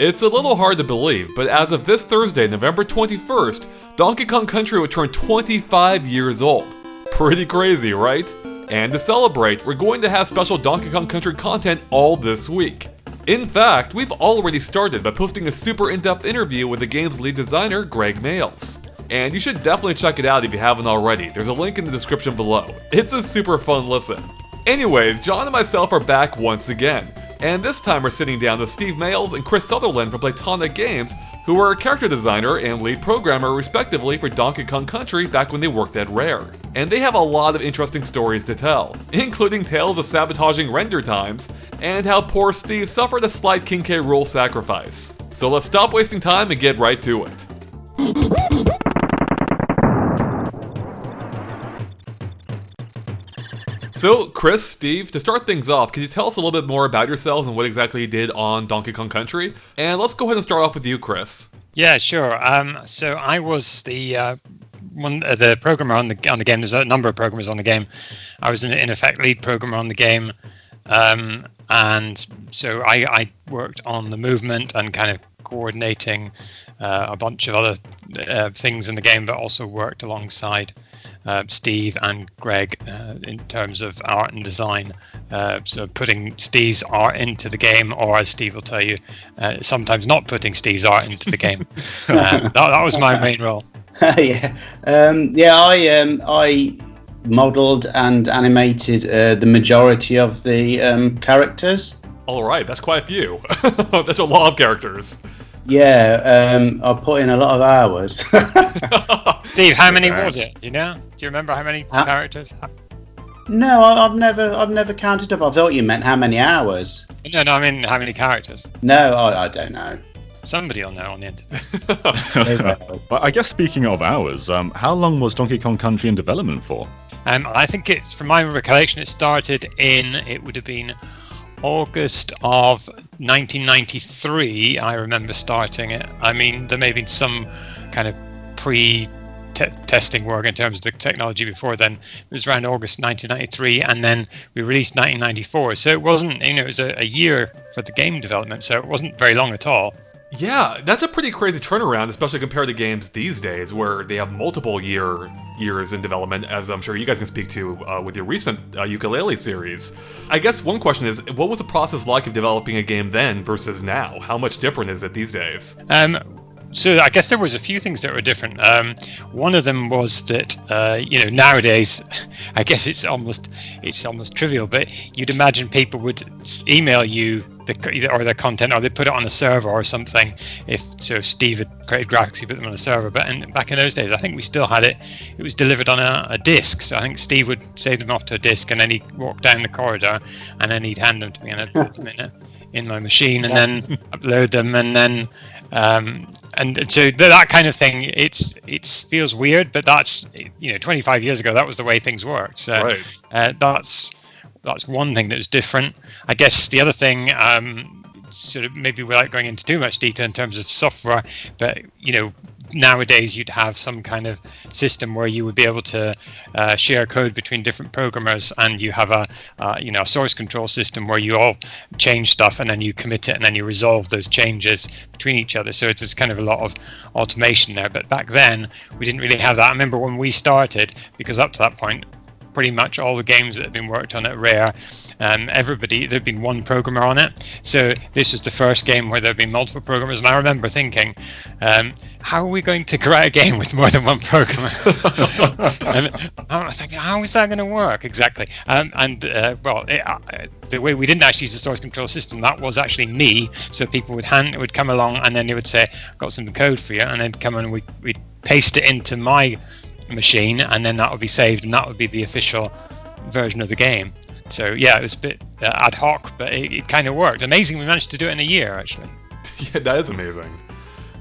It's a little hard to believe, but as of this Thursday, November 21st, Donkey Kong Country would turn 25 years old. Pretty crazy, right? And to celebrate, we're going to have special Donkey Kong Country content all this week. In fact, we've already started by posting a super in-depth interview with the game's lead designer, Gregg Mayles. And you should definitely check it out if you haven't already. There's a link in the description below. It's a super fun listen. Anyways, John and myself are back once again. And this time we're sitting down with Steve Mayles and Chris Sutherland from Playtonic Games, who were a character designer and lead programmer respectively for Donkey Kong Country back when they worked at Rare. And they have a lot of interesting stories to tell, including tales of sabotaging render times, and how poor Steve suffered a slight King K. Rool sacrifice. So let's stop wasting time and get right to it. So, Chris, Steve, to start things off, can you tell us a little bit more about yourselves and what exactly you did on Donkey Kong Country? And let's go ahead and start off with you, Chris. Yeah, sure. So I was the programmer on the game. There's a number of programmers on the game. I was in effect lead programmer on the game, and so I worked on the movement and kind of coordinating a bunch of other things in the game, but also worked alongside Steve and Gregg in terms of art and design. So putting Steve's art into the game, or as Steve will tell you, sometimes not putting Steve's art into the game. That was my main role. I modelled and animated the majority of the characters. All right, that's quite a few. That's a lot of characters. Yeah, I put in a lot of hours. Steve, how many was it? Do you know? Do you remember how many characters? No, I've never counted up. I thought you meant how many hours. No, I mean how many characters. No, I don't know. Somebody will know on the internet. But I guess speaking of hours, how long was Donkey Kong Country in development for? I think it's, from my recollection, it would have been August of 1993. I remember starting it. I mean, there may have been some kind of pre-testing work in terms of the technology before then. It was around August 1993, and then we released 1994. So it wasn't, it was a year for the game development, so it wasn't very long at all. Yeah, that's a pretty crazy turnaround, especially compared to games these days where they have multiple years in development, as I'm sure you guys can speak to with your recent Yooka-Laylee series. I guess one question is, what was the process like of developing a game then versus now? How much different is it these days? So I guess there was a few things that were different. One of them was that nowadays, I guess it's almost trivial, but you'd imagine people would email you their content, or they put it on a server or something. If Steve had created graphics, he put them on a server. But back in those days, I think we still had it. It was delivered on a disc. So I think Steve would save them off to a disc, and then he'd walk down the corridor, and then he'd hand them to me, and I'd put them in my machine, and then upload them, and then. And so that kind of thing, it feels weird, but that's 25 years ago, that was the way things worked. So right. That's one thing that was different. I guess the other thing, sort of maybe without going into too much detail in terms of software, but nowadays you'd have some kind of system where you would be able to share code between different programmers, and you have a source control system where you all change stuff and then you commit it and then you resolve those changes between each other. So it's kind of a lot of automation there. But back then we didn't really have that. I remember when we started, because up to that point pretty much all the games that had been worked on at Rare, there'd been one programmer on it. So this was the first game where there'd been multiple programmers, and I remember thinking, how are we going to create a game with more than one programmer? And I was thinking, how is that going to work exactly? The way we didn't actually use the source control system, that was actually me. So people would come along, and then they would say, got some code for you, and then come and we'd paste it into my machine, and then that would be saved, and that would be the official version of the game. So yeah, it was a bit ad hoc, but it kind of worked. Amazing, we managed to do it in a year, actually. Yeah, that is amazing.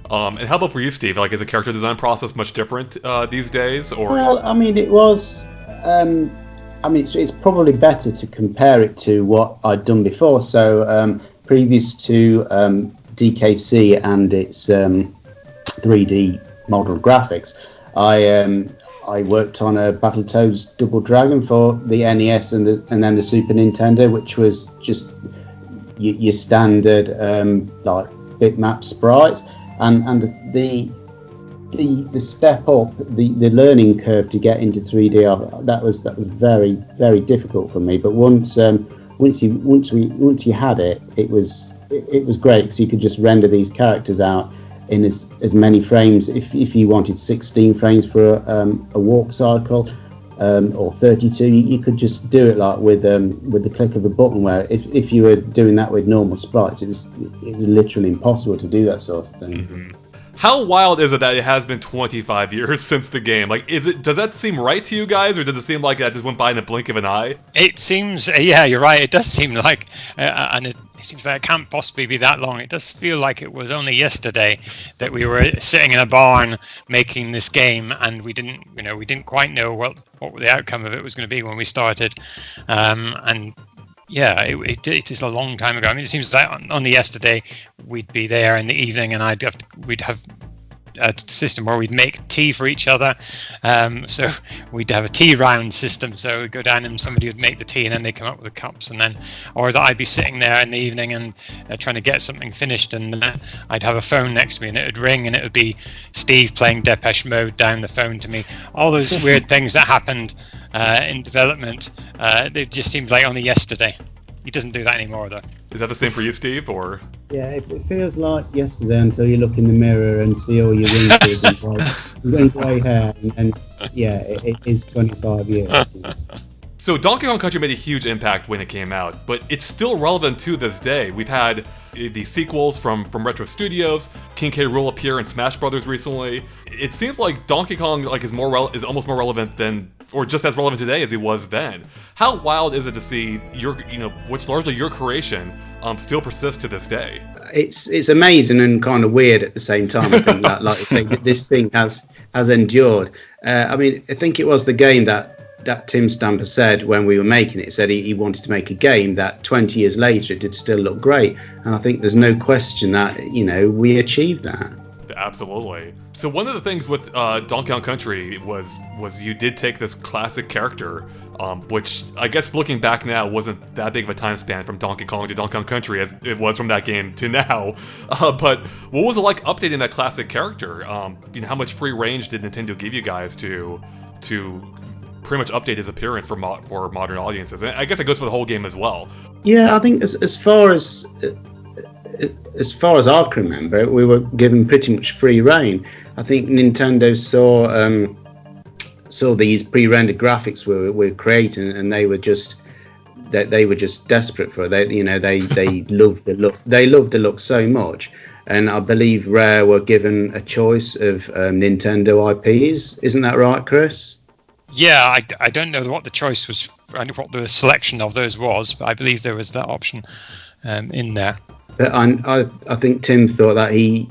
And how about for you, Steve? Like, is the character design process much different these days? Or well, I mean, it was. It's probably better to compare it to what I'd done before. So previous to DKC and its 3D model graphics, I worked on a Battletoads Double Dragon for the NES and then the Super Nintendo, which was just your standard like bitmap sprites, and the step up, the learning curve to get into 3D, that was very, very difficult for me. But once you had it, it was great, because you could just render these characters out in as many frames. If you wanted 16 frames for a walk cycle, or 32, you could just do it like with the click of a button. Where if you were doing that with normal sprites, it was literally impossible to do that sort of thing. Mm-hmm. How wild is it that it has been 25 years since the game? Like, does that seem right to you guys, or does it seem like that just went by in the blink of an eye? It seems, yeah, you're right. It does seem like, and it seems like it can't possibly be that long. It does feel like it was only yesterday that we were sitting in a barn making this game, and we didn't quite know what the outcome of it was going to be when we started, and. Yeah, it is a long time ago. I mean, it seems like only yesterday we'd be there in the evening, and we'd have a system where we'd make tea for each other. So we'd have a tea round system. So we'd go down and somebody would make the tea, and then they'd come up with the cups, and then, or that I'd be sitting there in the evening and trying to get something finished, and I'd have a phone next to me, and it would ring, and it would be Steve playing Depeche Mode down the phone to me. All those weird things that happened in development. It just seems like only yesterday. He doesn't do that anymore, though. Is that the same for you, Steve, or? Yeah, it feels like yesterday until you look in the mirror and see all your wrinkles and grey hair, and yeah, it is 25 years. So Donkey Kong Country made a huge impact when it came out, but it's still relevant to this day. We've had the sequels from Retro Studios. King K. Rool appear in Smash Brothers recently. It seems like Donkey Kong is almost more relevant than, or just as relevant today as he was then. How wild is it to see what's largely your creation still persist to this day? It's amazing and kind of weird at the same time. I think that this thing has endured. I mean, I think it was the game that Tim Stamper said when we were making it. He said he wanted to make a game that 20 years later did still look great, and I think there's no question that we achieved that. Absolutely. So one of the things with Donkey Kong Country was you did take this classic character, which I guess looking back now wasn't that big of a time span from Donkey Kong to Donkey Kong Country as it was from that game to now. But what was it like updating that classic character? How much free range did Nintendo give you guys to pretty much update his appearance for modern audiences? And I guess it goes for the whole game as well. Yeah, I think as far as I can remember, we were given pretty much free reign. I think Nintendo saw these pre-rendered graphics we're creating, and they were just desperate for it. They loved the look. They loved the look so much, and I believe Rare were given a choice of Nintendo IPs. Isn't that right, Chris? Yeah, I don't know what the choice was and what the selection of those was, but I believe there was that option in there. But I think Tim thought that he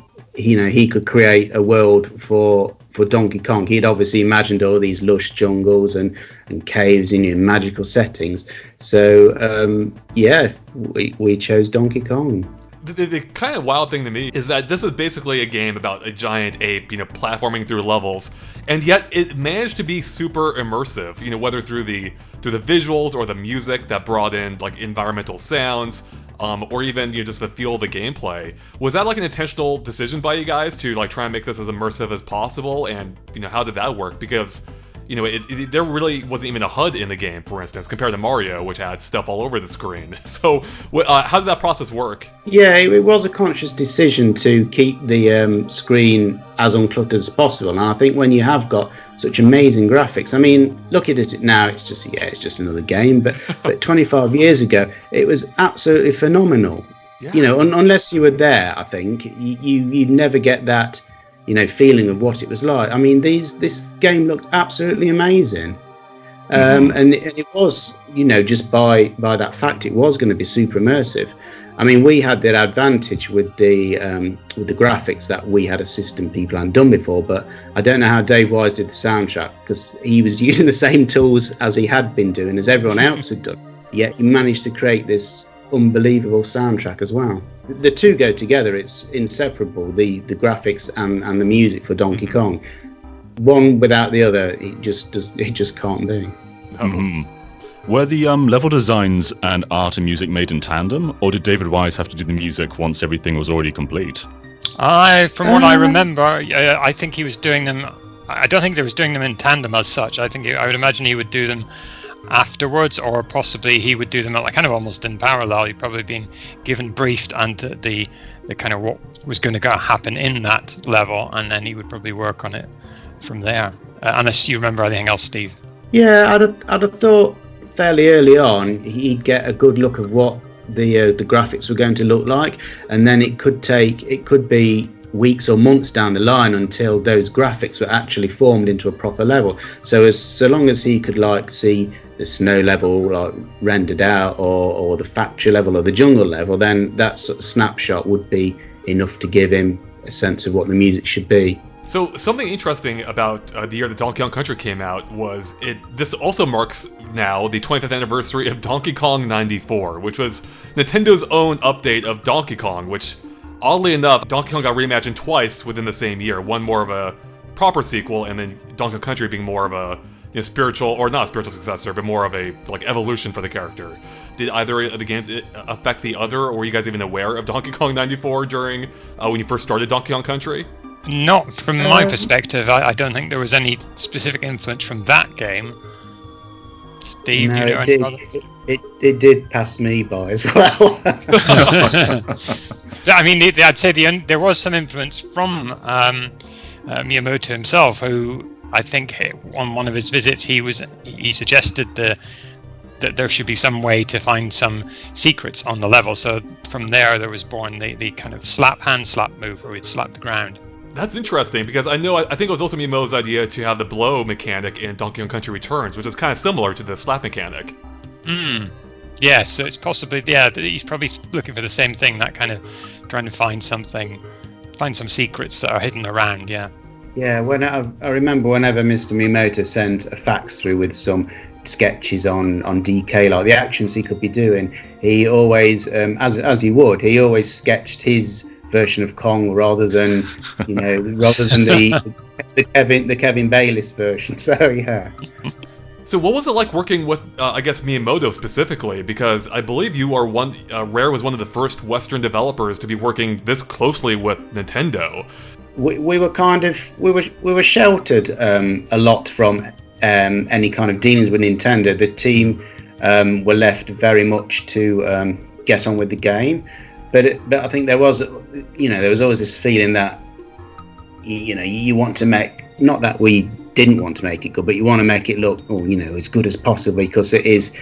could create a world for Donkey Kong. He'd obviously imagined all these lush jungles and caves in magical settings. So we chose Donkey Kong. The kind of wild thing to me is that this is basically a game about a giant ape, platforming through levels, and yet it managed to be super immersive. Whether through the visuals or the music that brought in like environmental sounds, or even just the feel of the gameplay. Was that like an intentional decision by you guys to like try and make this as immersive as possible? And how did that work? Because there really wasn't even a HUD in the game, for instance, compared to Mario, which had stuff all over the screen. So, how did that process work? Yeah, it was a conscious decision to keep the screen as uncluttered as possible. And I think when you have got such amazing graphics, I mean, looking at it now, it's just another game. But 25 years ago, it was absolutely phenomenal. Yeah. Unless you were there, I think you'd never get that feeling of what it was like. I mean, this game looked absolutely amazing, and it was, just by that fact, it was going to be super immersive. I mean, we had that advantage with the graphics that we had a system people hadn't done before. But I don't know how Dave Wise did the soundtrack, because he was using the same tools as he had been doing, as everyone else had done. Yet he managed to create this unbelievable soundtrack as well. The two go together. It's inseparable, the graphics and the music for Donkey Kong. One without the other, it just can't be. Mm-hmm. Were the level designs and art and music made in tandem, or did David Wise have to do the music once everything was already complete? From what I remember, I think he was doing them. I don't think he was doing them in tandem as such. I would imagine he would do them afterwards, or possibly he would do them kind of almost in parallel. He'd probably been given briefed and the kind of what was going to happen in that level, and then he would probably work on it from there. Unless you remember anything else, Steve. Yeah, I'd have thought fairly early on he'd get a good look of what the graphics were going to look like, and then it could be weeks or months down the line until those graphics were actually formed into a proper level. So long as he could see the snow level rendered out, or the factory level or the jungle level, then that sort of snapshot would be enough to give him a sense of what the music should be. So something interesting about the year that Donkey Kong Country came out was this also marks now the 25th anniversary of Donkey Kong 94, which was Nintendo's own update of Donkey Kong, which, oddly enough, Donkey Kong got reimagined twice within the same year. One more of a proper sequel, and then Donkey Kong Country being more of a spiritual, or not a spiritual successor, but more of a evolution for the character. Did either of the games affect the other, or were you guys even aware of Donkey Kong 94 during when you first started Donkey Kong Country? Not from my perspective. I don't think there was any specific influence from that game. Steve, do you know anything about it? It did pass me by as well. I mean, I'd say there was some influence from Miyamoto himself, who I think on one of his visits he suggested that there should be some way to find some secrets on the level. So from there was born the kind of hand slap move where we'd slap the ground. That's interesting, because I think it was also Miyamoto's idea to have the blow mechanic in Donkey Kong Country Returns, which is kind of similar to the slap mechanic. Yeah, so it's possibly, he's probably looking for the same thing, that kind of trying to find some secrets that are hidden around, yeah. Yeah, I remember whenever Mr. Miyamoto sent a fax through with some sketches on DK, like the actions he could be doing, he always, as he would, he always sketched his version of Kong rather than the Kevin Bayliss version. So yeah. So what was it like working with Miyamoto specifically? Because I believe you are Rare was one of the first Western developers to be working this closely with Nintendo. We were sheltered a lot from any kind of dealings with Nintendo. The team were left very much to get on with the game. But I think there was always this feeling that you want to make, not that we didn't want to make it good, but you want to make it look as good as possible, because it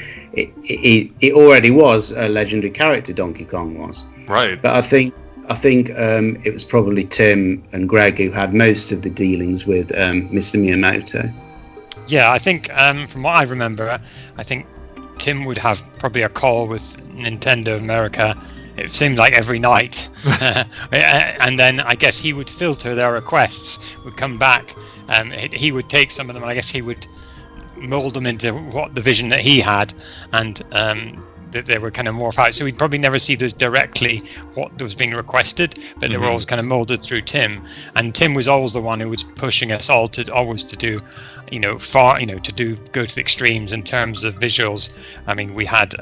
already was a legendary character. Donkey Kong was, right. But I think it was probably Tim and Gregg who had most of the dealings with Mr. Miyamoto. Yeah, I think from what I remember, I think Tim would have probably a call with Nintendo America. It seemed like every night, and then I guess he would filter their requests, would come back, he would take some of them, and I guess he would mold them into what the vision that he had, and that they were kind of morph out. So we'd probably never see those directly what was being requested, but they were always kind of molded through Tim, and Tim was always the one who was pushing us all to do go to the extremes in terms of visuals. I mean, we had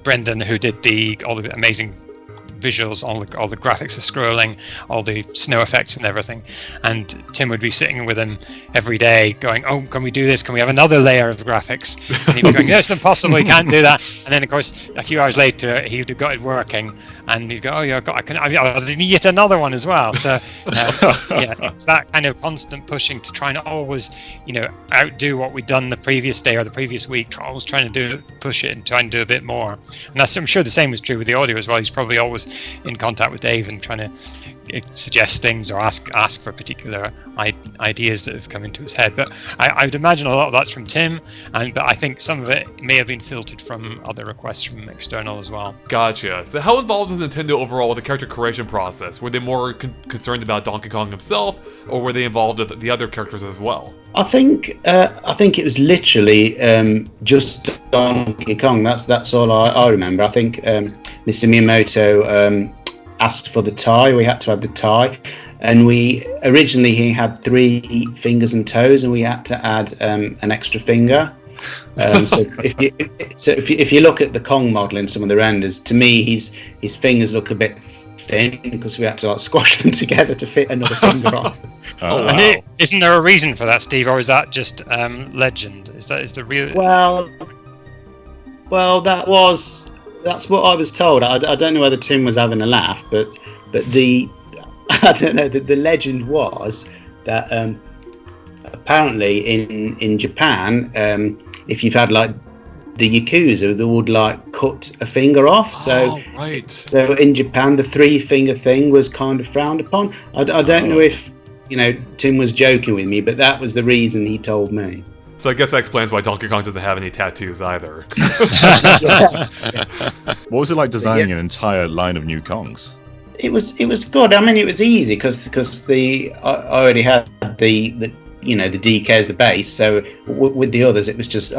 Brendan, who did all the amazing visuals, all the graphics, the scrolling, all the snow effects and everything, and Tim would be sitting with him every day going, "Oh, can we do this? Can we have another layer of graphics?" And he'd be going, "No, it's impossible, you can't do that." And then of course a few hours later he'd have got it working, and he'd go, "Oh yeah, I need yet another one as well." So it's that kind of constant pushing to try and always outdo what we'd done the previous day or the previous week, always trying to push it and try and do a bit more. And I'm sure the same was true with the audio as well. He's probably always in contact with Dave and trying to suggest things or ask for particular ideas that have come into his head. But I would imagine a lot of that's from Tim, but I think some of it may have been filtered from other requests from external as well. Gotcha. So how involved was Nintendo overall with the character creation process? Were they more concerned about Donkey Kong himself, or were they involved with the other characters as well? I think it was literally just Donkey Kong. That's all I remember. I think Mr. Miyamoto asked for the tie. We had to have the tie, and he had 3 fingers and toes, and we had to add an extra finger. If you look at the Kong model in some of the renders, to me his fingers look a bit thin because we had to like squash them together to fit another finger on. Oh, wow. And isn't there a reason for that, Steve, or is that just legend? Is the real? Well, that's what I was told. I don't know whether Tim was having a laugh, but the I don't know. The legend was that apparently in Japan, if you've had like the Yakuza, they would like cut a finger off. So So in Japan, the 3-finger thing was kind of frowned upon. I don't know if Tim was joking with me, but that was the reason he told me. So I guess that explains why Donkey Kong doesn't have any tattoos either. What was it like designing an entire line of new Kongs? It was good. I mean, it was easy because I already had the DK as the base. So with the others, it was just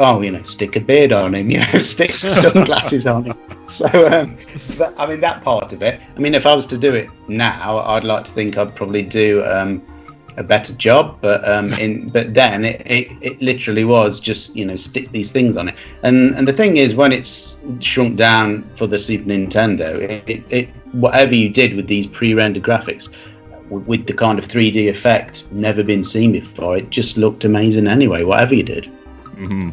stick a beard on him, stick sunglasses on him. So but, I mean, that part of it. I mean, if I was to do it now, I'd like to think I'd probably do a better job. But then it literally was just stick these things on it. And the thing is, when it's shrunk down for the Super Nintendo, it whatever you did with these pre-rendered graphics, with the kind of 3D effect never been seen before, it just looked amazing anyway, whatever you did. Mm-hmm.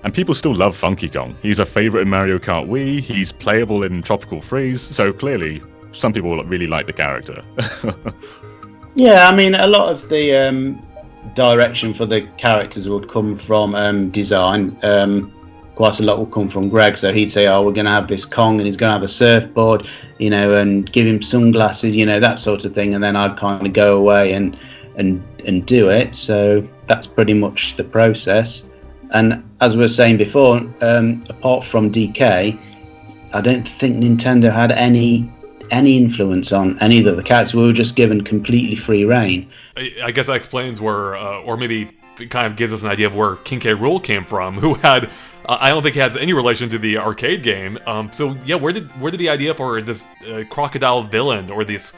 And people still love Funky Kong. He's a favorite in Mario Kart Wii. He's playable in Tropical Freeze. So clearly, some people really like the character. Yeah, I mean, a lot of the direction for the characters would come from design. Quite a lot will come from Gregg. So he'd say, "Oh, we're going to have this Kong, and he's going to have a surfboard, and give him sunglasses, that sort of thing." And then I'd kind of go away and do it. So that's pretty much the process. And as we were saying before, apart from DK, I don't think Nintendo had any influence on any of the characters. We were just given completely free reign. I guess that explains where, or maybe it kind of gives us an idea of where King K. Rool came from, who had, I don't think he has any relation to the arcade game. So yeah, where did the idea for this crocodile villain or these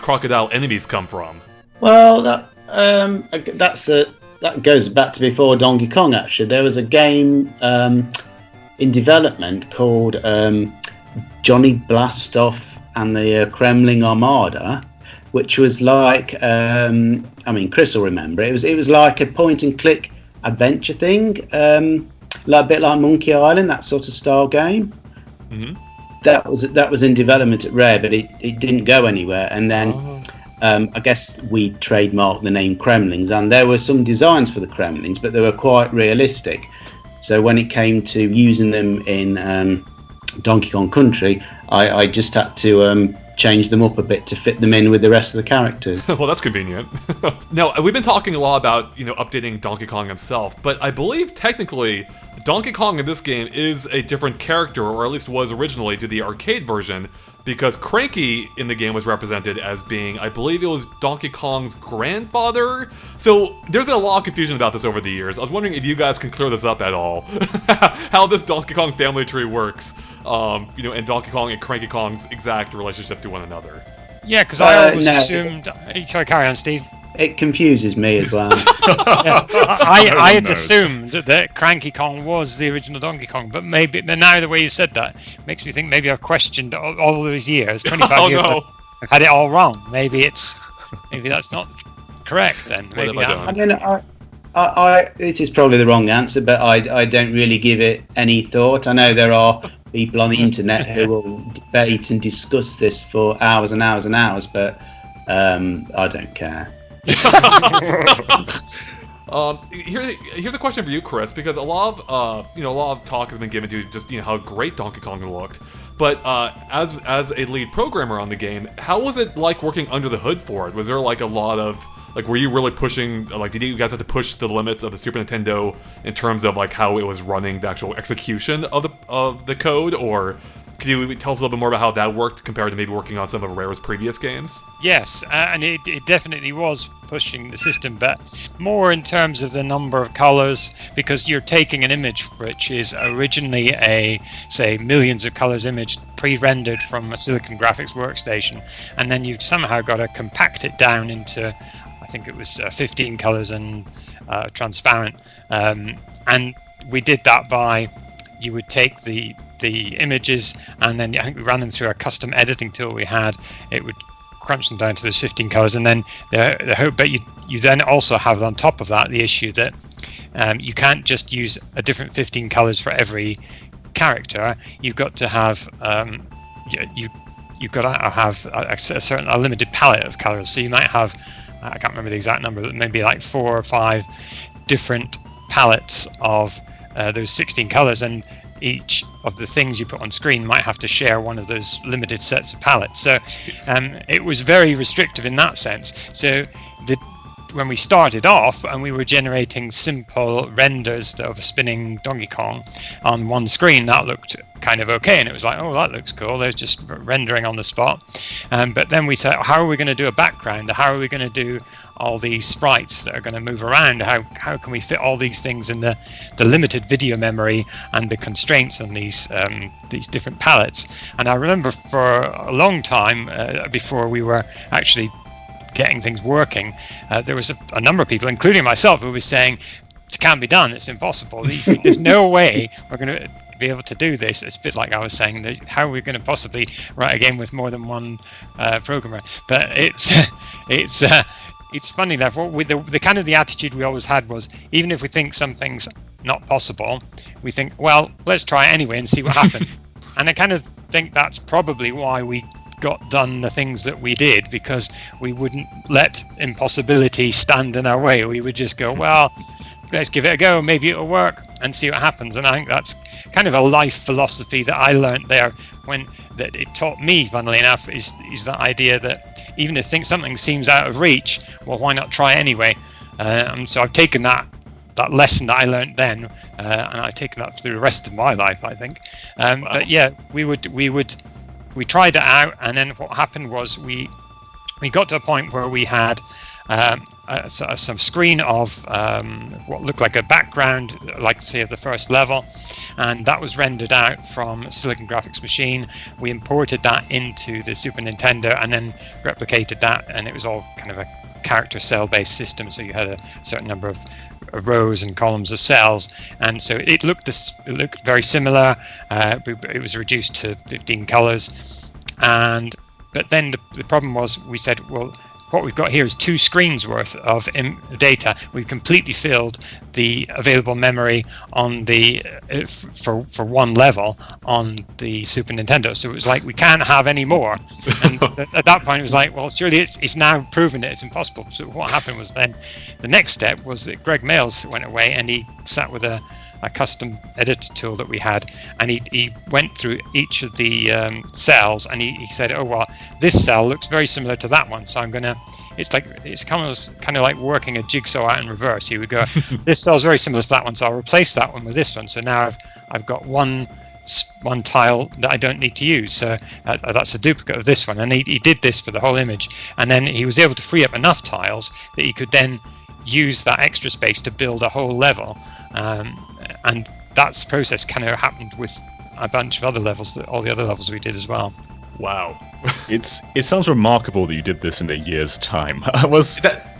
crocodile enemies come from? Well, that goes back to before Donkey Kong. Actually, there was a game in development called Johnny Blastoff and the Kremling Armada, which was like, Chris will remember it. It was like a point and click adventure thing, like a bit like Monkey Island, that sort of style game. Mm-hmm. That was in development at Rare, but it didn't go anywhere. And then I guess we trademarked the name Kremlings, and there were some designs for the Kremlings, but they were quite realistic. So when it came to using them in Donkey Kong Country, I just had to change them up a bit to fit them in with the rest of the characters. Well, that's convenient. Now, we've been talking a lot about, updating Donkey Kong himself, but I believe technically Donkey Kong in this game is a different character, or at least was originally to the arcade version, because Cranky in the game was represented as being, I believe it was Donkey Kong's grandfather. So there's been a lot of confusion about this over the years. I was wondering if you guys can clear this up at all. How this Donkey Kong family tree works, and Donkey Kong and Cranky Kong's exact relationship to one another. Yeah, because I always assumed... Sorry, carry on, Steve. It confuses me as well. I had assumed that Cranky Kong was the original Donkey Kong, but now the way you said that makes me think maybe I've questioned all those years, 25 years. No. I've had it all wrong. Maybe that's not correct then. Maybe this is probably the wrong answer, but I don't really give it any thought. I know there are people on the internet who will debate and discuss this for hours and hours and hours, but I don't care. Here's a question for you, Chris, because a lot of talk has been given to just how great Donkey Kong looked, but as a lead programmer on the game, how was it like working under the hood for it? Was there like a lot of were you really pushing, did you guys have to push the limits of the Super Nintendo in terms of how it was running the actual execution of the code, or could you tell us a little bit more about how that worked compared to maybe working on some of Rare's previous games? Yes, and it definitely was pushing the system, but more in terms of the number of colors, because you're taking an image which is originally a, say, millions of colors image pre-rendered from a Silicon Graphics workstation, and then you've somehow got to compact it down into, I think it was 15 colors and transparent, and we did that by, you would take the images, and then I think we ran them through a custom editing tool we had. It would crunch them down to those 15 colors, and then the hope, but you then also have on top of that the issue that you can't just use a different 15 colors for every character. You've got to have you've got to have a limited palette of colors. So you might have, I can't remember the exact number, but maybe like 4 or 5 different palettes of those 16 colors, and each of the things you put on screen might have to share one of those limited sets of palettes. So it was very restrictive in that sense. So when we started off and we were generating simple renders of a spinning Donkey Kong on one screen, that looked kind of okay, and it was like, oh, that looks cool, there's just rendering on the spot. But then we thought, how are we going to do a background? How are we going to do all these sprites that are going to move around? How can we fit all these things in the limited video memory and the constraints on these different palettes? And I remember for a long time before we were actually getting things working, there was a number of people, including myself, who was saying it can't be done, it's impossible, there's no way we're going to be able to do this. It's a bit like I was saying, that how are we going to possibly write a game with more than one programmer? But it's funny that the kind of the attitude we always had was, even if we think something's not possible, we think, well, let's try it anyway and see what happens. And I kind of think that's probably why we got done the things that we did, because we wouldn't let impossibility stand in our way. We would just go, well, let's give it a go, maybe it'll work, and see what happens. And I think that's kind of a life philosophy that I learned there, that it taught me, funnily enough, is the idea that even if something seems out of reach, well, why not try anyway? So I've taken that lesson that I learned then, and I've taken that through the rest of my life, I think. Wow. But yeah, we tried it out, and then what happened was we got to a point where we had some screen of what looked like a background, like say of the first level, and that was rendered out from Silicon Graphics Machine. We imported that into the Super Nintendo and then replicated that, and it was all kind of a character cell based system, so you had a certain number of rows and columns of cells, and so it looked very similar. It was reduced to 15 colors, but then the problem was, we said, well, what we've got here is 2 screens worth of data. We've completely filled the available memory on the for one level on the Super Nintendo. So it was like, we can't have any more. And at that point, it was like, well, surely it's now proven that it's impossible. So what happened was, then the next step was that Gregg Mayles went away, and he sat with a custom editor tool that we had, and he went through each of the cells, and he said, oh, well, this cell looks very similar to that one, so I'm gonna, it's kind of like working a jigsaw out in reverse. He would go, this cell's very similar to that one, so I'll replace that one with this one, so now I've got one tile that I don't need to use, so that's a duplicate of this one. And he did this for the whole image, and then he was able to free up enough tiles that he could then use that extra space to build a whole level. And that process kind of happened with a bunch of other levels, all the other levels we did as well. Wow. It sounds remarkable that you did this in a year's time.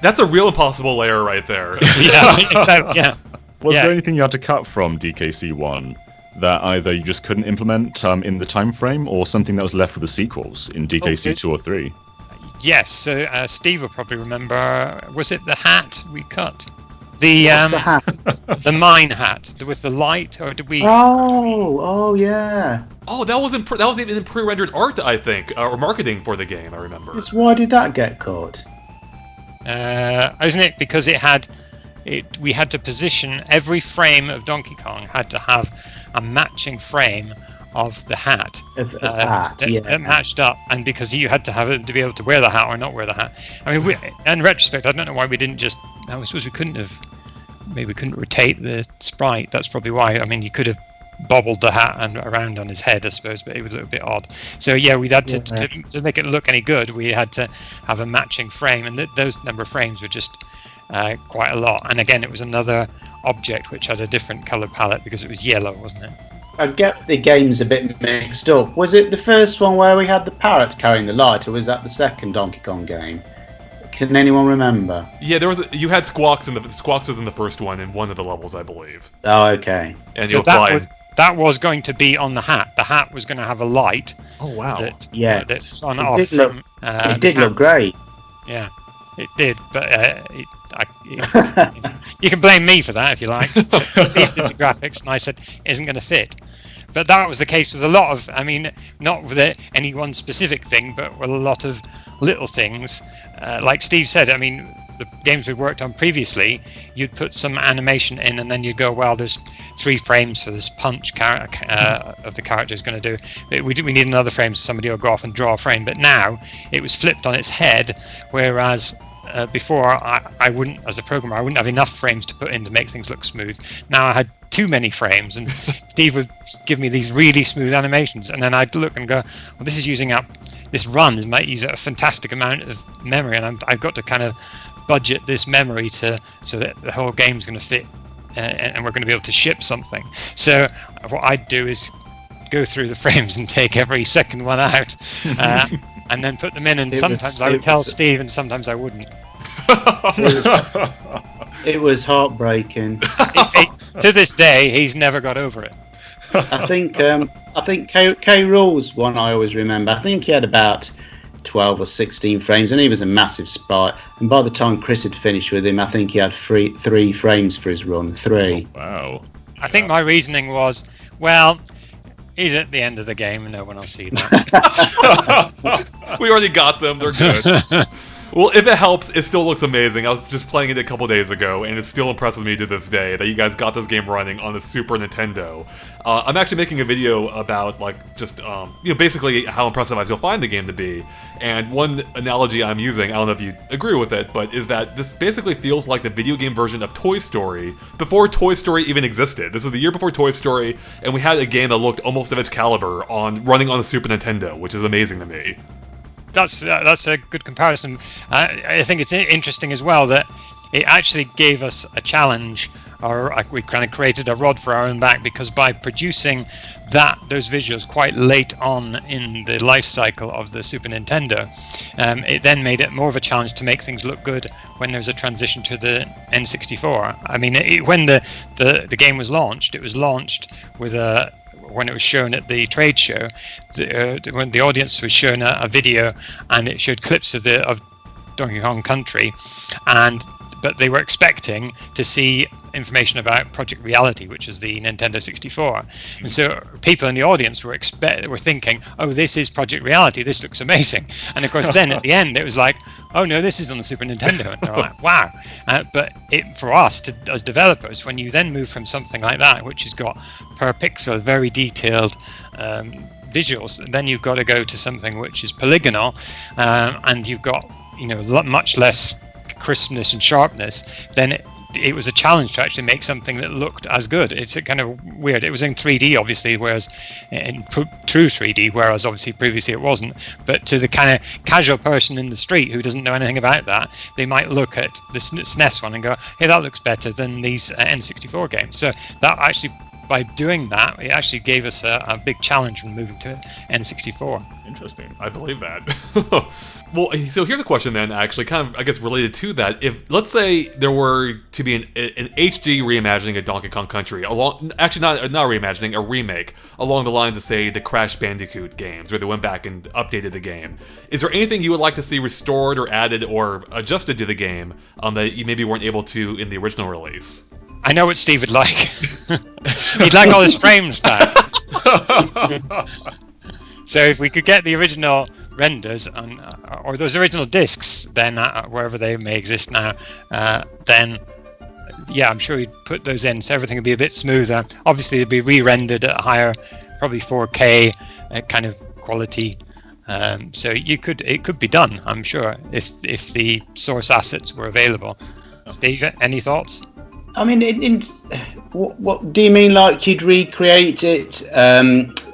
That's a real Impossible Lair right there. Yeah. Was there anything you had to cut from DKC 1 that either you just couldn't implement in the time frame, or something that was left for the sequels in DKC 2 or 3? Yes, so Steve will probably remember, was it the hat we cut? The hat? The mine hat with the light, or did we? Oh yeah. Oh, that was even in pre-rendered art, I think, or marketing for the game. I remember. Yes, why did that get caught? Isn't it because we had to position every frame of Donkey Kong had to have a matching frame of the hat. That matched up, and because you had to have it to be able to wear the hat or not wear the hat. I mean, in retrospect, I don't know why we didn't just. I suppose we couldn't have. Maybe we couldn't rotate the sprite. That's probably why. I mean, you could have bobbled the hat and around on his head, I suppose, but it would look a bit odd. So yeah, we'd had to make it look any good. We had to have a matching frame, and those number of frames were just quite a lot. And again, it was another object which had a different color palette because it was yellow, wasn't it? I get the games a bit mixed up. Was it the first one where we had the parrot carrying the light, or was that the second Donkey Kong game? Can anyone remember? Yeah, you had Squawks Squawks was in the first one in one of the levels, I believe. Oh, okay. And So you'll find. that was going to be on the hat. The hat was going to have a light. Oh wow! Yes. That's on It off. did look- It did look great. Yeah, it did, but you can blame me for that if you like. Steve did the graphics, and I said it isn't going to fit. But that was the case with a lot of, I mean, not with any one specific thing, but with a lot of little things. Like Steve said, I mean, the games we worked on previously, you'd put some animation in, and then you'd go, well, there's 3 frames for this punch of the character is going to do. We need another frame, so somebody will go off and draw a frame. But now it was flipped on its head, whereas before I wouldn't, as a programmer, I wouldn't have enough frames to put in to make things look smooth. Now I had too many frames, and Steve would give me these really smooth animations, and then I'd look and go, well, this is using up, this run might use a fantastic amount of memory, and I've got to kind of budget this memory so that the whole game's going to fit, and we're going to be able to ship something. So what I'd do is go through the frames and take every second one out, and then put them in, and sometimes I would tell Steve, and sometimes I wouldn't. It was heartbreaking. To this day, he's never got over it. I think K Rool's one I always remember. I think he had about 12 or 16 frames, and he was a massive sprite. And by the time Chris had finished with him, I think he had three frames for his run. 3. Oh, wow. I think my reasoning was, well, he's at the end of the game, and no one will see that. We already got them. They're good. Well, if it helps, it still looks amazing. I was just playing it a couple days ago, and it still impresses me to this day that you guys got this game running on the Super Nintendo. I'm actually making a video about, like, just, basically how impressive I still find the game to be. And one analogy I'm using, I don't know if you agree with it, but is that this basically feels like the video game version of Toy Story before Toy Story even existed. This is the year before Toy Story, and we had a game that looked almost of its caliber running on the Super Nintendo, which is amazing to me. That's a good comparison. I think it's interesting as well that it actually gave us a challenge, or we kind of created a rod for our own back, because by producing those visuals quite late on in the life cycle of the Super Nintendo, it then made it more of a challenge to make things look good when there was a transition to the N64. I mean, when the game was launched, it was launched with when it was shown at the trade show, when the audience was shown a video, and it showed clips of Donkey Kong Country, but they were expecting to see information about Project Reality, which is the Nintendo 64. And so people in the audience were thinking, oh, this is Project Reality, this looks amazing. And of course then at the end it was like, oh no, this is on the Super Nintendo. And they're like, wow. But for us, as developers, when you then move from something like that, which has got per pixel very detailed visuals, then you've got to go to something which is polygonal, and you've got much less crispness and sharpness, then it was a challenge to actually make something that looked as good. It's kind of weird. It was in 3D, obviously, whereas in true 3D, whereas obviously previously it wasn't. But to the kind of casual person in the street who doesn't know anything about that, they might look at the SNES one and go, hey, that looks better than these N64 games. So that actually, by doing that, it actually gave us a big challenge when moving to N64. Interesting. I believe that. Well, so here's a question then, actually, kind of, I guess, related to that. If, let's say, there were to be an HD reimagining of Donkey Kong Country, actually not reimagining, a remake, along the lines of, say, the Crash Bandicoot games, where they went back and updated the game. Is there anything you would like to see restored or added or adjusted to the game that you maybe weren't able to in the original release? I know what Steve would like. He'd like all his frames back. So if we could get the original renders or those original discs, then wherever they may exist now, then yeah, I'm sure he'd put those in, so everything would be a bit smoother. Obviously, it'd be re-rendered at a higher, probably 4K kind of quality. So it could be done, I'm sure, if the source assets were available. Steve, any thoughts? I mean, what do you mean? Like you'd recreate it?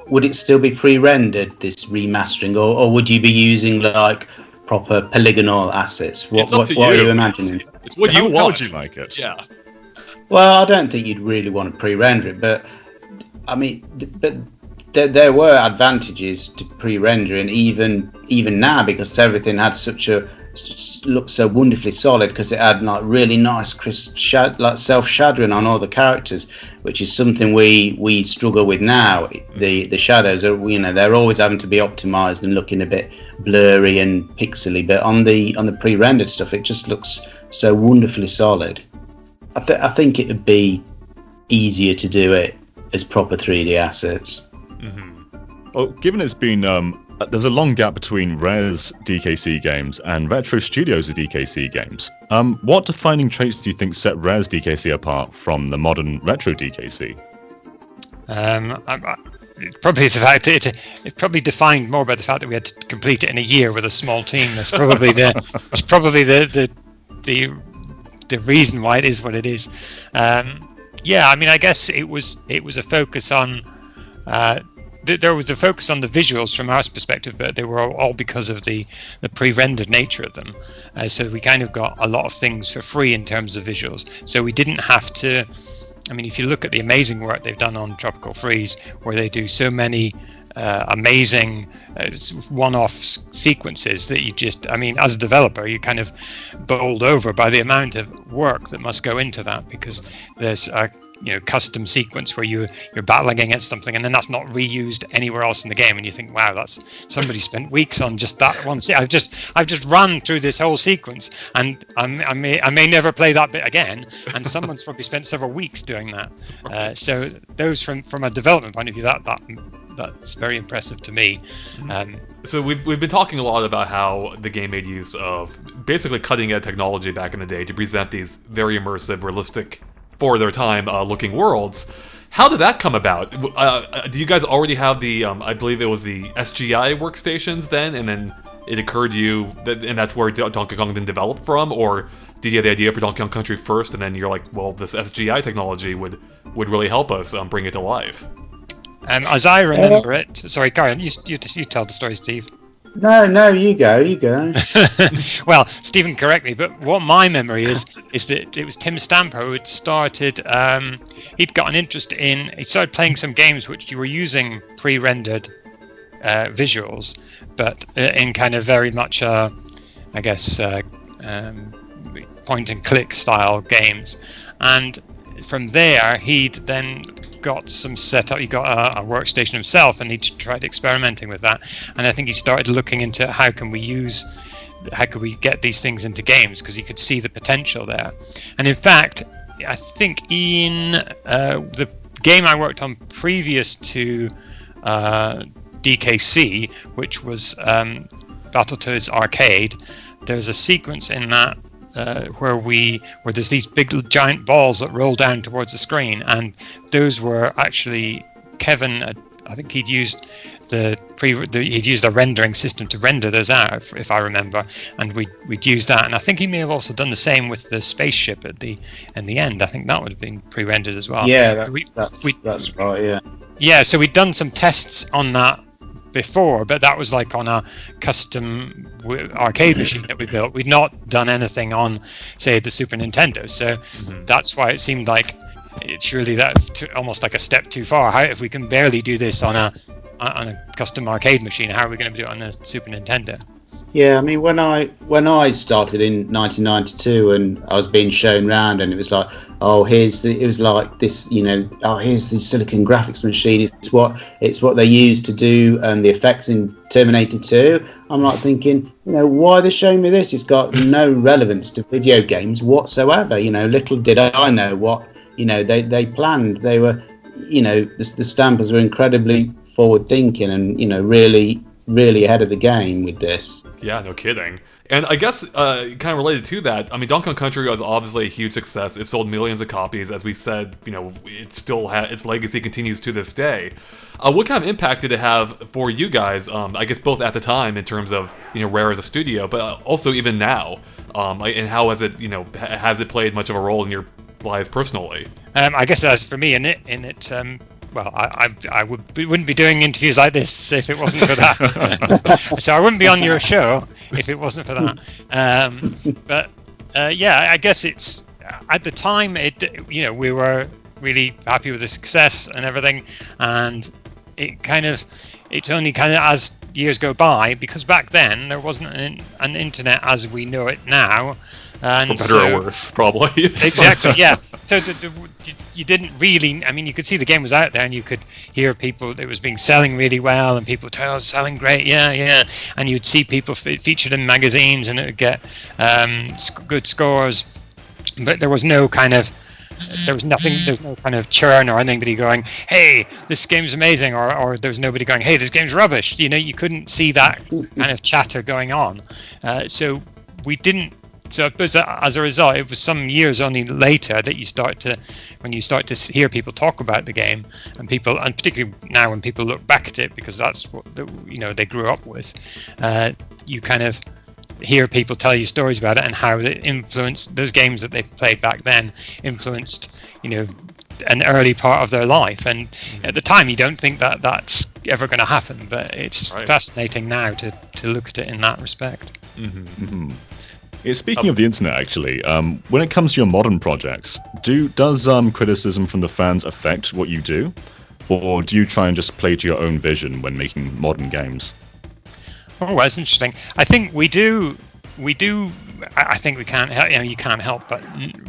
Would it still be pre-rendered, this remastering, or would you be using like proper polygonal assets? What are you imagining? It's what you want. How would you like it? Yeah. Well, I don't think you'd really want to pre-render it, but I mean, there were advantages to pre-rendering even now, because everything had such a looked so wonderfully solid because it had like really nice crisp like self-shadowing on all the characters, which is something we struggle with now. The shadows are, you know, they're always having to be optimized and looking a bit blurry and pixely, but on the pre-rendered stuff it just looks so wonderfully solid. I think it would be easier to do it as proper 3D assets. Well, given it's been there's a long gap between Rare's DKC games and Retro Studios' DKC games. What defining traits do you think set Rare's DKC apart from the modern Retro DKC? It's probably the fact that it's probably defined more by the fact that we had to complete it in a year with a small team. That's probably the reason why it is what it is. Yeah, I mean, I guess it was a focus on. There was a focus on the visuals from our perspective, but they were all because of the pre-rendered nature of them. So we kind of got a lot of things for free in terms of visuals. So we didn't have to. I mean, if you look at the amazing work they've done on Tropical Freeze, where they do so many amazing one-off sequences that you just, I mean, as a developer, you kind of bowled over by the amount of work that must go into that, because there's a custom sequence where you're battling against something and then that's not reused anywhere else in the game, and you think, wow, that's somebody spent weeks on just that one. I've just run through this whole sequence and I may never play that bit again, and someone's probably spent several weeks doing that. So those from a development point of view, that's very impressive to me. So we've been talking a lot about how the game made use of basically cutting-edge technology back in the day to present these very immersive, realistic, for their time looking worlds. How did that come about? Do you guys already have the, I believe it was the SGI workstations then, and then it occurred to you that, and that's where Donkey Kong then developed from? Or did you have the idea for Donkey Kong Country first, and then you're like, well, this SGI technology would really help us bring it to life? As I remember it, sorry, Karen, you tell the story, Steve. No, you go. Well, Stephen, correct me, but what my memory is that it was Tim Stamper who had started. He'd got an interest in. He started playing some games which you were using pre-rendered visuals, but in kind of very much, I guess, point-and-click style games, and from there he'd then got some setup. He got a workstation himself, and he tried experimenting with that. And I think he started looking into how could we get these things into games, because he could see the potential there. And in fact, I think in the game I worked on previous to DKC, which was Battletoads Arcade, there's a sequence in that where there's these big giant balls that roll down towards the screen, and those were actually Kevin. I think he'd used he'd used a rendering system to render those out, if I remember, and we'd used that. And I think he may have also done the same with the spaceship in the end. I think that would have been pre-rendered as well. Yeah, that's right. Yeah. Yeah, so we'd done some tests on that before, but that was like on a custom arcade machine that we built. We'd not done anything on, say, the Super Nintendo, so that's why it seemed like surely that almost like a step too far. How, if we can barely do this on a custom arcade machine, how are we going to do it on a Super Nintendo? Yeah, I mean, when I started in 1992 and I was being shown around, and it was like, oh, here's the Silicon graphics machine. It's what they use to do the effects in Terminator 2. I'm like thinking, why are they showing me this? It's got no relevance to video games whatsoever. Little did I know what they planned. They were, the Stampers were incredibly forward thinking and really ahead of the game with this. Yeah, no kidding. And I guess kind of related to that, I mean, Donkey Kong Country was obviously a huge success. It sold millions of copies. As we said, it still its legacy continues to this day. What kind of impact did it have for you guys? I guess both at the time in terms of Rare as a studio, but also even now. And how has it played much of a role in your lives personally? I guess as for me, well, I wouldn't be doing interviews like this if it wasn't for that. So I wouldn't be on your show if it wasn't for that. Yeah, I guess it's at the time we were really happy with the success and everything, and it's only kind of as years go by, because back then there wasn't an internet as we know it now, and For better or worse, probably. Exactly, yeah. So you didn't really. I mean, you could see the game was out there, and you could hear people. It was selling really well, and people tell, "Oh, it's selling great, yeah." And you'd see people featured in magazines, and it would get good scores. But there was no kind of. There's no kind of churn or anybody going, "Hey, this game's amazing," or there's nobody going, "Hey, this game's rubbish." You couldn't see that kind of chatter going on. So we didn't. So as a result, it was some years only later that when you start to hear people talk about the game, and particularly now when people look back at it, because that's what they grew up with. You kind of hear people tell you stories about it and how it influenced those games that they played back then, influenced an early part of their life. And at the time, you don't think that that's ever going to happen, but it's fascinating now to look at it in that respect. Yeah, speaking of the internet, actually, when it comes to your modern projects, does criticism from the fans affect what you do, or do you try and just play to your own vision when making modern games? Oh, that's interesting. I think we do. I think we can't help. You can't help but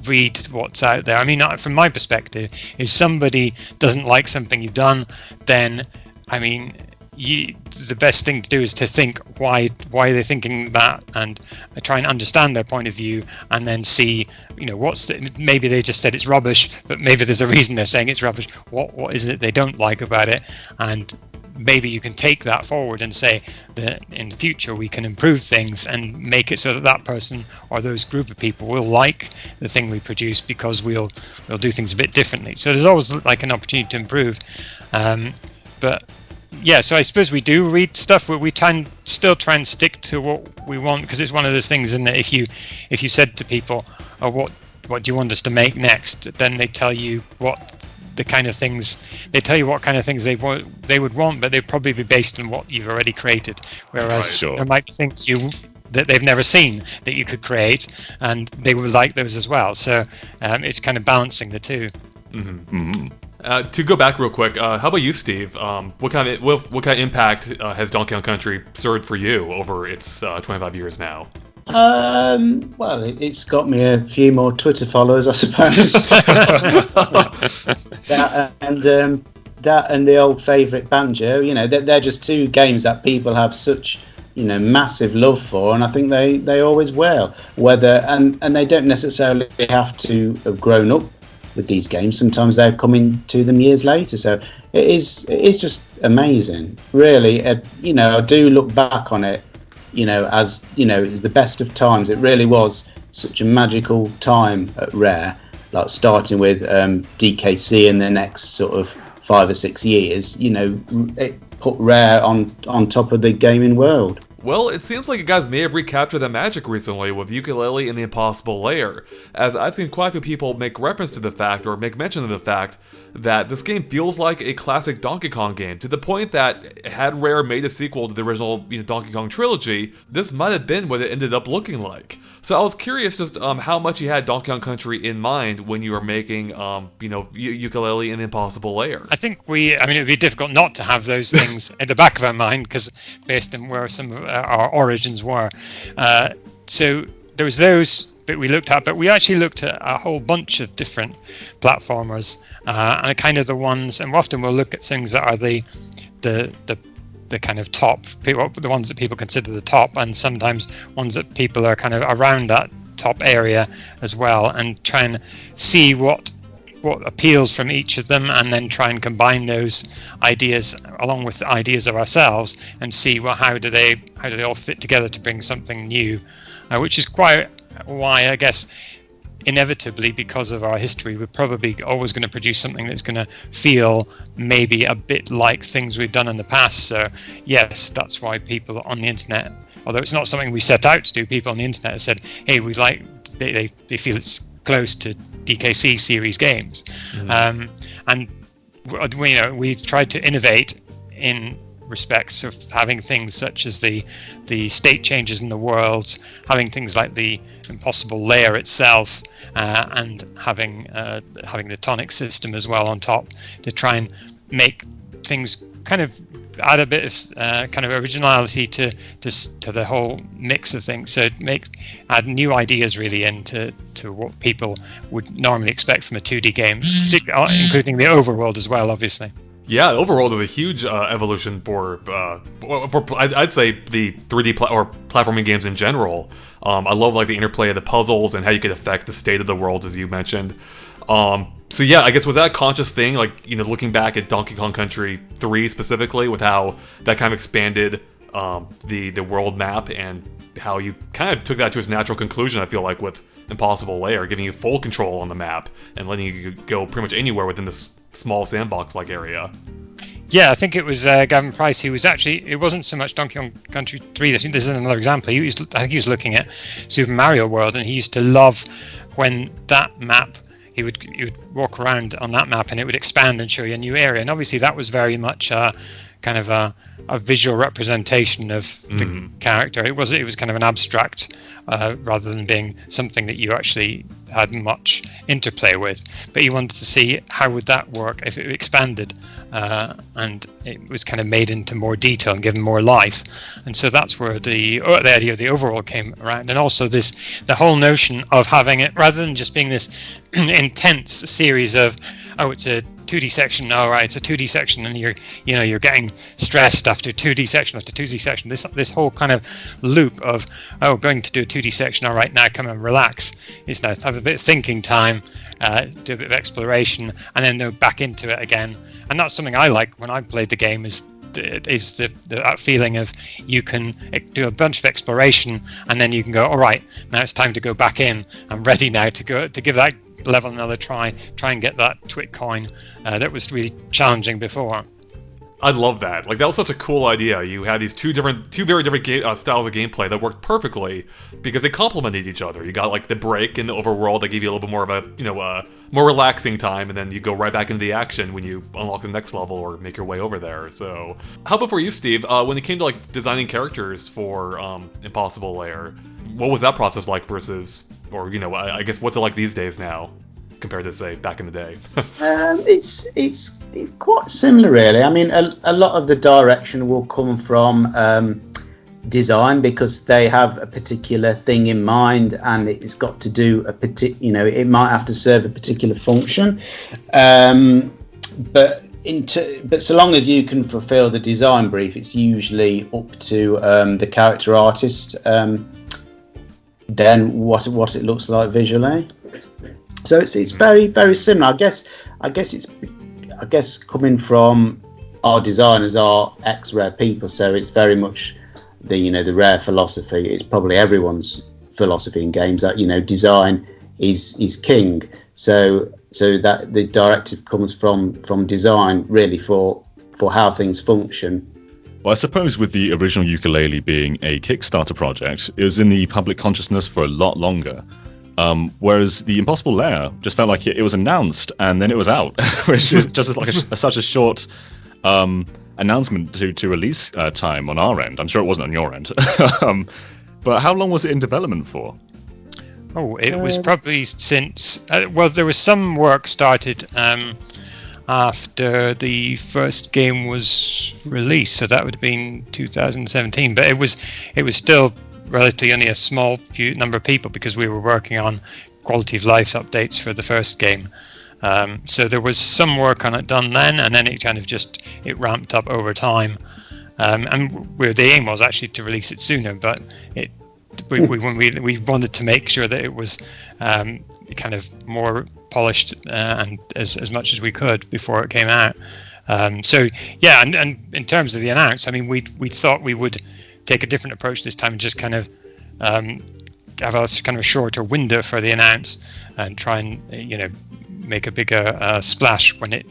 read what's out there. I mean, from my perspective, if somebody doesn't like something you've done, then I mean, the best thing to do is to think why they're thinking that, and try and understand their point of view, and then see maybe they just said it's rubbish, but maybe there's a reason they're saying it's rubbish. What is it they don't like about it? And maybe you can take that forward and say that in the future we can improve things and make it so that person or those group of people will like the thing we produce, because we'll do things a bit differently. So there's always like an opportunity to improve. But yeah, so I suppose we do read stuff, but we still try and stick to what we want, because it's one of those things, isn't it? If you said to people, "Oh, what do you want us to make next?" then they tell you what kind of things they would want, but they'd probably be based on what you've already created. Whereas there might be things that they've never seen that you could create, and they would like those as well. So it's kind of balancing the two. To go back real quick, how about you, Steve? What kind of impact has Donkey Kong Country served for you over its 25 years now? Well, it's got me a few more Twitter followers, I suppose. that and the old favourite Banjo. They're just two games that people have such massive love for, and I think they always will. And they don't necessarily have to have grown up with these games. Sometimes they're coming to them years later. So it is just amazing, really. I do look back on it, as it was the best of times. It really was such a magical time at Rare, like starting with DKC in the next sort of 5 or 6 years. It put Rare on top of the gaming world. Well, it seems like you guys may have recaptured the magic recently with Yooka-Laylee and the Impossible Lair, as I've seen quite a few people make reference to the fact, or make mention of the fact, that this game feels like a classic Donkey Kong game, to the point that had Rare made a sequel to the original Donkey Kong trilogy, this might have been what it ended up looking like. So I was curious just how much you had Donkey Kong Country in mind when you were making Yooka-Laylee and the Impossible Lair. I think it would be difficult not to have those things in the back of our mind, because based on where some of our origins were. So there was those that we looked at, but we actually looked at a whole bunch of different platformers, and kind of the ones, and often we'll look at things that are the kind of top, the ones that people consider the top, and sometimes ones that people are kind of around that top area as well, and try and see what appeals from each of them, and then try and combine those ideas along with the ideas of ourselves, and see how do they all fit together to bring something new, which is quite why, I guess, inevitably, because of our history, we're probably always going to produce something that's going to feel maybe a bit like things we've done in the past. So yes, that's why people on the internet, although it's not something we set out to do, people on the internet have said, hey, they feel it's close to DKC series games. And we've tried to innovate in respects of having things such as the state changes in the worlds, having things like the Impossible Lair itself, and having the tonic system as well on top, to try and make things kind of add a bit of kind of originality to the whole mix of things. So add new ideas really into what people would normally expect from a 2D game, including the overworld as well, obviously. Yeah, overall, there's a huge evolution for I'd say the 3D or platforming games in general. I love like the interplay of the puzzles and how you could affect the state of the worlds, as you mentioned. So yeah, I guess was that a conscious thing? Like, you know, looking back at Donkey Kong Country 3 specifically, with how that kind of expanded the world map and how you kind of took that to its natural conclusion. I feel like with Impossible Lair, giving you full control on the map and letting you go pretty much anywhere within this small sandbox-like area. Yeah, I think it was Gavin Price. He was actually, it wasn't so much Donkey Kong Country 3. I think this is another example. I think he was looking at Super Mario World, and he used to love when that map, he would walk around on that map and it would expand and show you a new area. And obviously that was very much kind of a visual representation of the character. It was kind of an abstract rather than being something that you actually had much interplay with. But he wanted to see how would that work if it expanded, and it was kind of made into more detail and given more life. And so that's where the idea of the overall came around. And also the whole notion of having it, rather than just being this intense series of, oh, it's a 2D section, all right, it's a 2D section, and you're getting stressed after 2D section after 2D section. This whole kind of loop of, oh, going to do a 2D section, all right, now come and relax. It's now have a bit of thinking time, do a bit of exploration, and then go back into it again. And that's something I like when I played the game, is that feeling of you can do a bunch of exploration and then you can go, all right, now it's time to go back in. I'm ready now to give that level another try and get that twit coin that was really challenging before. I love that. Like, that was such a cool idea. You had these two very different styles of gameplay that worked perfectly because they complemented each other. You got like the break in the overworld that gave you a little bit more of a more relaxing time, and then you go right back into the action when you unlock the next level or make your way over there. So, how about for you, Steve? When it came to like designing characters for Impossible Lair, what was that process like versus, or I guess what's it like these days now compared to, say, back in the day? It's quite similar, really. I mean, a lot of the direction will come from design, because they have a particular thing in mind, and it's got to do it might have to serve a particular function. But so long as you can fulfill the design brief, it's usually up to the character artist. Then what it looks like visually. So it's very, very similar. I guess coming from our designers are ex-Rare people, so it's very much the Rare philosophy. It's probably everyone's philosophy in games that design is king. So that the directive comes from design really for how things function. Well, I suppose with the original Yooka-Laylee being a Kickstarter project, it was in the public consciousness for a lot longer. Whereas the Impossible Lair just felt like it was announced and then it was out, which is just like such a short announcement to release time on our end. I'm sure it wasn't on your end. But how long was it in development for? Oh, it was probably since... there was some work started after the first game was released, so that would have been 2017. But it was still relatively only a small number of people, because we were working on quality of life updates for the first game. So there was some work on it done then, and then it kind of it ramped up over time. And where the aim was actually to release it sooner, but we wanted to make sure that it was kind of more polished and as much as we could before it came out. So yeah, and in terms of the announce, I mean, we thought we would take a different approach this time and just kind of have a kind of shorter window for the announce and try and make a bigger splash when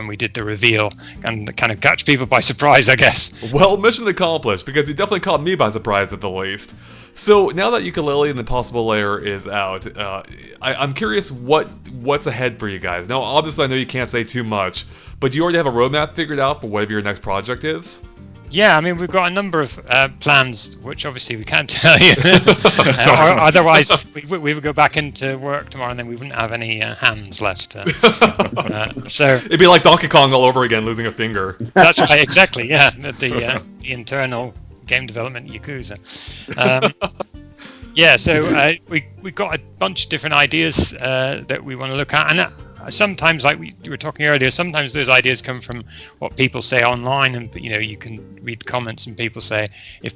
we did the reveal and kind of catch people by surprise, I guess. Well, mission accomplished, because you definitely caught me by surprise at the least. So now that Yooka-Laylee and the Impossible Lair is out, I'm curious what's ahead for you guys. Now, obviously, I know you can't say too much, but do you already have a roadmap figured out for whatever your next project is? Yeah, I mean, we've got a number of plans, which obviously we can't tell you. Or otherwise, we would go back into work tomorrow and then we wouldn't have any hands left. So It'd be like Donkey Kong all over again, losing a finger. that's right, exactly, yeah. The internal game development Yakuza. Yeah, so we got a bunch of different ideas that we want to look at. And sometimes, like we were talking earlier, sometimes those ideas come from what people say online, and you can read comments and people say if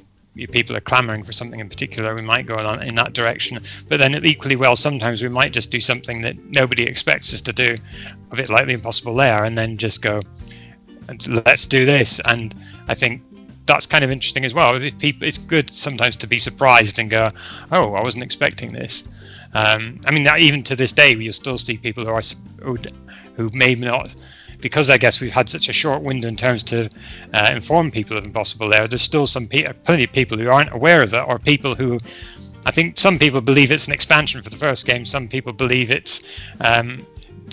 people are clamoring for something in particular, we might go on in that direction. But then equally well, sometimes we might just do something that nobody expects us to do, a bit like the Impossible Lair, and then just go, let's do this. And I think that's kind of interesting as well. It's good sometimes to be surprised and go, oh, I wasn't expecting this. I mean, even to this day, you'll still see people who may not, because I guess we've had such a short window in terms to inform people of Impossible Lair. There's still plenty of people who aren't aware of it, or people who, I think some people believe it's an expansion for the first game. Some people believe it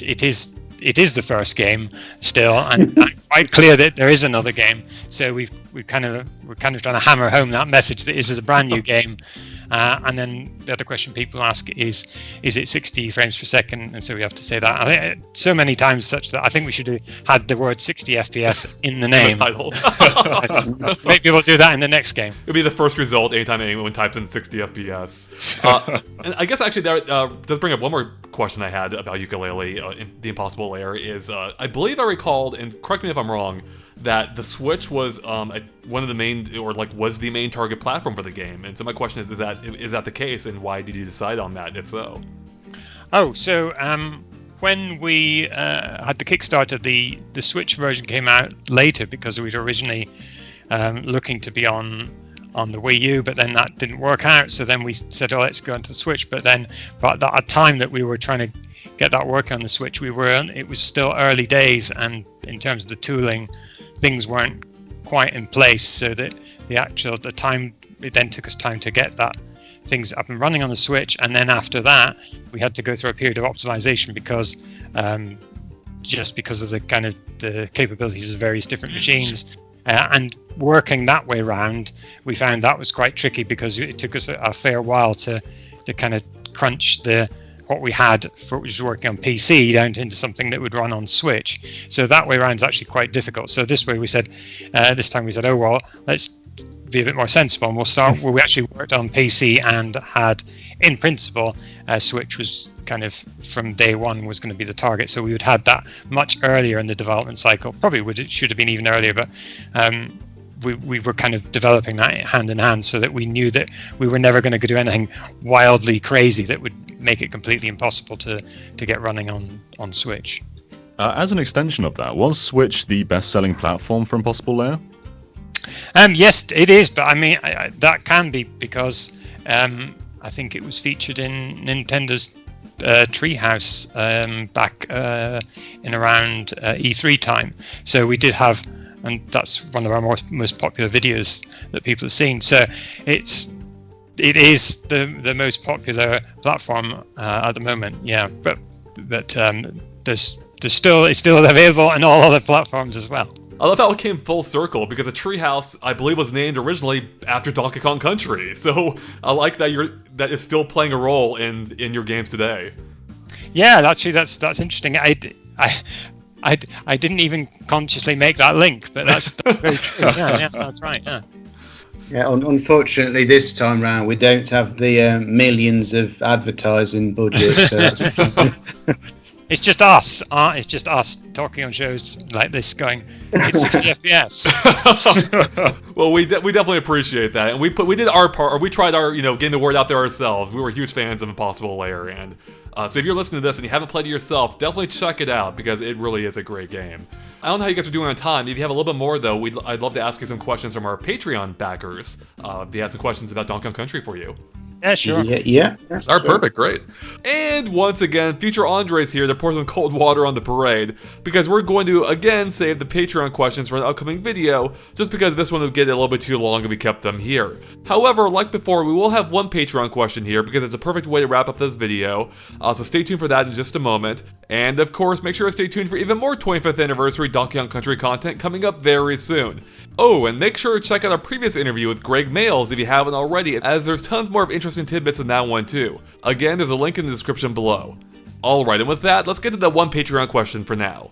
is the first game still, and it's quite clear that there is another game. So we're kind of trying to hammer home that message that this is a brand new game. And then the other question people ask is it 60 frames per second? And so we have to say that. I think so many times such that I think we should have had the word 60 FPS in the name. Maybe we'll do that in the next game. It'll be the first result anytime anyone types in 60 FPS. And I guess actually that does bring up one more question I had about Yooka-Laylee, the Impossible Lair, is I believe I recalled, and correct me if I'm wrong, that the Switch was one of the main, or like was the main target platform for the game. And so my question is that the case, and why did you decide on that, if so? Oh, so when we had the Kickstarter, the Switch version came out later because we'd originally looking to be on the Wii U, but then that didn't work out. So then we said, oh, let's go onto the Switch. But at the time that we were trying to get that working on the Switch, it was still early days, and in terms of the tooling, things weren't quite in place. So that it then took us time to get that things up and running on the Switch, and then after that we had to go through a period of optimization because just because of the kind of the capabilities of various different machines. And working that way around, we found that was quite tricky because it took us a fair while to kind of crunch what we had which was working on PC down into something that would run on Switch. So that way around is actually quite difficult. So this time we said, oh well, let's be a bit more sensible, and we'll start where we actually worked on PC and had, in principle, Switch was kind of from day one was going to be the target. So we would have that much earlier in the development cycle. Probably it should have been even earlier, but we were kind of developing that hand in hand so that we knew that we were never going to do anything wildly crazy that would make it completely impossible to get running on Switch. As an extension of that, was Switch the best-selling platform for Impossible Lair? Yes, it is, but I mean that can be because I think it was featured in Nintendo's Treehouse back in around E3 time. So we did have, and that's one of our most popular videos that people have seen. So it is the most popular platform at the moment. Yeah, but it's still available on all other platforms as well. I love how it came full circle, because the Treehouse, I believe, was named originally after Donkey Kong Country. So I like that it's still playing a role in your games today. Yeah, actually, that's interesting. I didn't even consciously make that link, but that's very true. Yeah, that's right. Yeah. Yeah, unfortunately, this time round we don't have the millions of advertising budget. So It's just us. It's just us talking on shows like this, going, it's 60 FPS. Well, we definitely appreciate that, and we did our part, or we tried our getting the word out there ourselves. We were huge fans of Impossible Lair, and so if you're listening to this and you haven't played it yourself, definitely check it out because it really is a great game. I don't know how you guys are doing on time. If you have a little bit more though, I'd love to ask you some questions from our Patreon backers. If they had some questions about Donkey Kong Country for you. Yeah, sure. Yeah. All right, perfect, great. And once again, future Andres here to pour some cold water on the parade, because we're going to again save the Patreon questions for an upcoming video, just because this one would get a little bit too long if we kept them here. However, like before, we will have one Patreon question here, because it's a perfect way to wrap up this video, so stay tuned for that in just a moment. And of course, make sure to stay tuned for even more 25th anniversary Donkey Kong Country content coming up very soon. Oh, and make sure to check out our previous interview with Gregg Mayles if you haven't already, as there's tons more of interesting tidbits in that one too. Again, there's a link in the description below. Alright, and with that, let's get to that one Patreon question for now.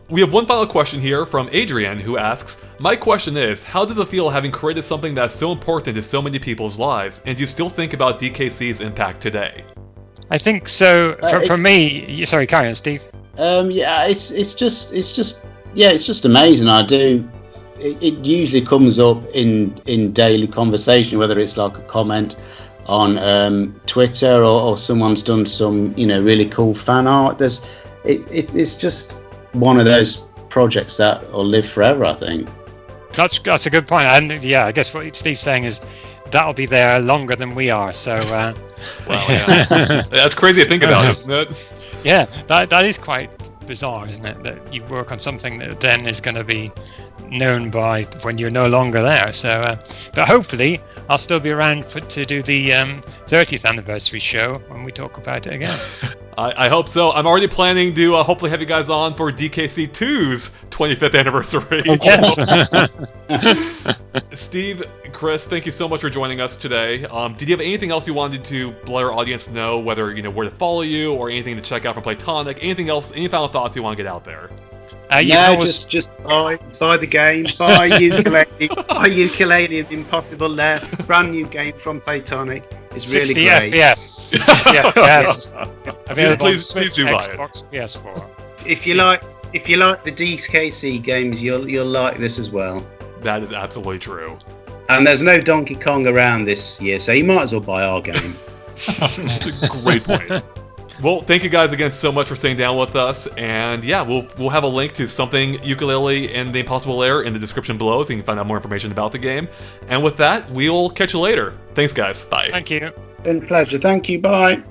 We have one final question here from Adrian, who asks, my question is, how does it feel having created something that's so important to so many people's lives, and do you still think about DKC's impact today? I think so. For me, sorry, carry on, Steve. Yeah, it's just amazing. I do. It usually comes up in daily conversation, whether it's like a comment on Twitter or someone's done some really cool fan art. It's just one of those projects that will live forever, I think. That's a good point, and yeah, I guess what Steve's saying is that'll be there longer than we are. So, wow, yeah. That's crazy to think about, isn't it? Yeah, that is quite bizarre, isn't it? That you work on something that then is going to be known by when you're no longer there. So, but hopefully, I'll still be around to do the 30th anniversary show when we talk about it again. I hope so. I'm already planning to hopefully have you guys on for DKC 2's 25th anniversary. Yes. Steve, Chris, thank you so much for joining us today. Did you have anything else you wanted to let our audience know, whether where to follow you or anything to check out from Playtonic? Anything else? Any final thoughts you want to get out there? Just buy the game, buy Yooka-Laylee the Impossible Lair, brand new game from Playtonic. It's really 60 great. FPS. 60 FPS. Available Please on Switch, do buy it. Xbox, PS4. If you like the DKC games, you'll like this as well. That is absolutely true. And there's no Donkey Kong around this year, so you might as well buy our game. Great point. Well, thank you guys again so much for sitting down with us, and yeah, we'll have a link to something Yooka-Laylee and the Impossible Lair in the description below, so you can find out more information about the game. And with that, we'll catch you later. Thanks, guys. Bye. Thank you. Been a pleasure. Thank you. Bye.